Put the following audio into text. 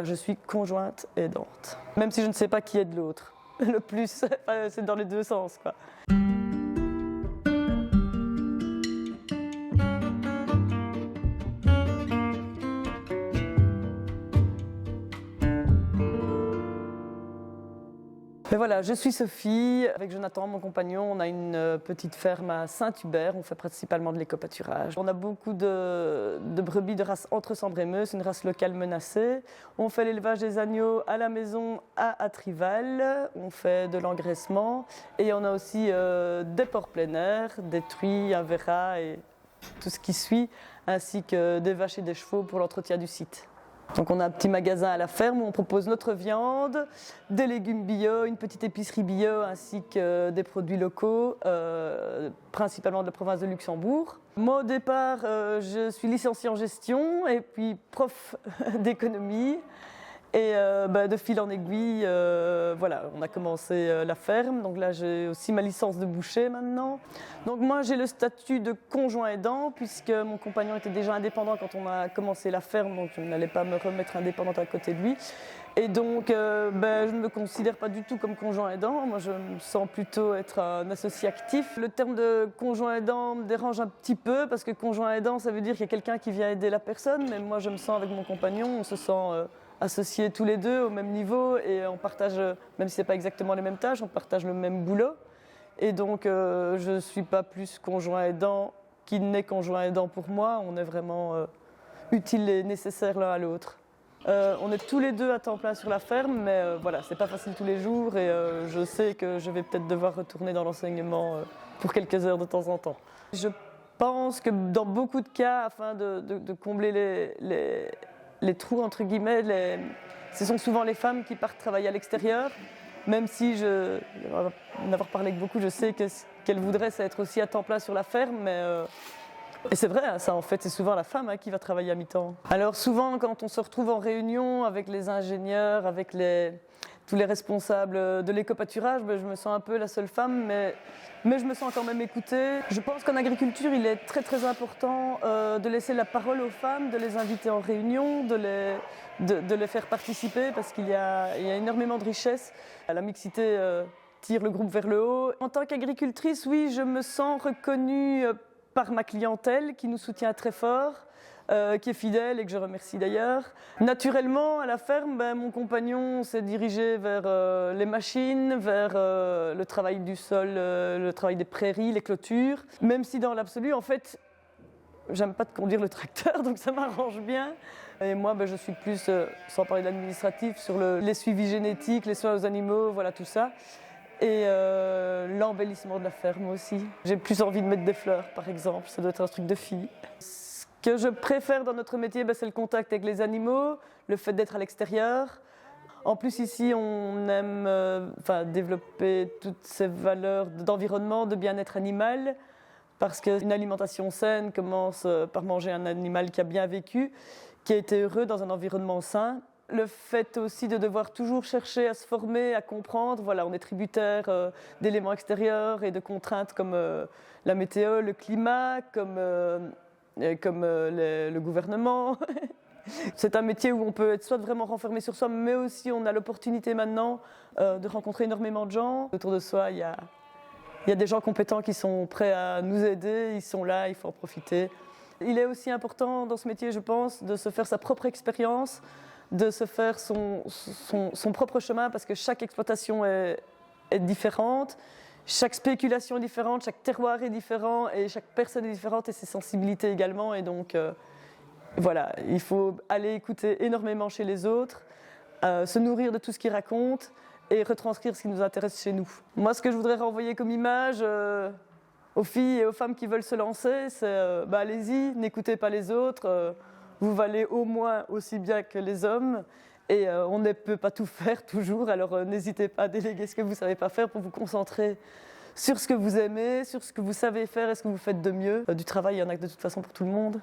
Je suis conjointe aidante, même si je ne sais pas qui aide l'autre. Le plus, c'est dans les deux sens, quoi. Mais voilà, je suis Sophie, avec Jonathan, mon compagnon, on a une petite ferme à Saint-Hubert, on fait principalement de l'éco-pâturage. On a beaucoup de brebis de race entre-Sambre et Meuse, une race locale menacée. On fait l'élevage des agneaux à la maison à Atrival, on fait de l'engraissement et on a aussi des porcs plein air, des truies, un verra et tout ce qui suit, ainsi que des vaches et des chevaux pour l'entretien du site. Donc on a un petit magasin à la ferme où on propose notre viande, des légumes bio, une petite épicerie bio ainsi que des produits locaux, principalement de la province de Luxembourg. Moi au départ, je suis licenciée en gestion et puis prof d'économie. Et de fil en aiguille, voilà, on a commencé la ferme. Donc là, j'ai aussi ma licence de boucher maintenant. Donc moi, j'ai le statut de conjoint aidant puisque mon compagnon était déjà indépendant quand on a commencé la ferme. Donc je n'allais pas me remettre indépendante à côté de lui. Et donc, je ne me considère pas du tout comme conjoint aidant. Moi, je me sens plutôt être un associé actif. Le terme de conjoint aidant me dérange un petit peu parce que conjoint aidant, ça veut dire qu'il y a quelqu'un qui vient aider la personne. Mais moi, je me sens avec mon compagnon, on se sent associés tous les deux au même niveau et on partage, même si ce n'est pas exactement les mêmes tâches, on partage le même boulot. Et donc, je ne suis pas plus conjoint aidant qu'il n'est conjoint aidant pour moi. On est vraiment utiles et nécessaires l'un à l'autre. On est tous les deux à temps plein sur la ferme, mais voilà, c'est pas facile tous les jours et je sais que je vais peut-être devoir retourner dans l'enseignement pour quelques heures de temps en temps. Je pense que dans beaucoup de cas, afin de combler les trous, entre guillemets, ce sont souvent les femmes qui partent travailler à l'extérieur, même si, en avoir parlé avec beaucoup, je sais que ce qu'elles voudraient, c'est être aussi à temps plein sur la ferme, mais et c'est vrai, hein, ça en fait, c'est souvent la femme qui va travailler à mi-temps. Alors souvent, quand on se retrouve en réunion avec les ingénieurs, avec tous les responsables de l'éco-pâturage, je me sens un peu la seule femme, mais je me sens quand même écoutée. Je pense qu'en agriculture, il est très très important de laisser la parole aux femmes, de les inviter en réunion, de les faire participer, parce qu'il y a énormément de richesse. La mixité tire le groupe vers le haut. En tant qu'agricultrice, oui, je me sens reconnue par ma clientèle qui nous soutient très fort, qui est fidèle et que je remercie d'ailleurs. Naturellement, à la ferme, mon compagnon s'est dirigé vers les machines, vers le travail du sol, le travail des prairies, les clôtures. Même si dans l'absolu, en fait, j'aime pas de conduire le tracteur, donc ça m'arrange bien. Et moi, je suis plus, sans parler de l'administratif, sur les suivis génétiques, les soins aux animaux, voilà tout ça. Et l'embellissement de la ferme aussi. J'ai plus envie de mettre des fleurs, par exemple, ça doit être un truc de fille. Ce que je préfère dans notre métier, c'est le contact avec les animaux, le fait d'être à l'extérieur. En plus ici, on aime développer toutes ces valeurs d'environnement, de bien-être animal, parce qu'une alimentation saine commence par manger un animal qui a bien vécu, qui a été heureux dans un environnement sain. Le fait aussi de devoir toujours chercher à se former, à comprendre, voilà, on est tributaire d'éléments extérieurs et de contraintes comme la météo, le climat, comme le gouvernement. C'est un métier où on peut être soit vraiment renfermé sur soi, mais aussi on a l'opportunité maintenant de rencontrer énormément de gens. Autour de soi, il y a des gens compétents qui sont prêts à nous aider, ils sont là, il faut en profiter. Il est aussi important dans ce métier, je pense, de se faire sa propre expérience, de se faire son propre chemin, parce que chaque exploitation est différente, chaque spéculation est différente, chaque terroir est différent et chaque personne est différente et ses sensibilités également. Et donc voilà, il faut aller écouter énormément chez les autres, se nourrir de tout ce qu'ils racontent et retranscrire ce qui nous intéresse chez nous. Moi, ce que je voudrais renvoyer comme image aux filles et aux femmes qui veulent se lancer, c'est allez-y, n'écoutez pas les autres. Vous valez au moins aussi bien que les hommes et on ne peut pas tout faire toujours, alors n'hésitez pas à déléguer ce que vous ne savez pas faire pour vous concentrer sur ce que vous aimez, sur ce que vous savez faire et ce que vous faites de mieux. Du travail, il y en a de toute façon pour tout le monde.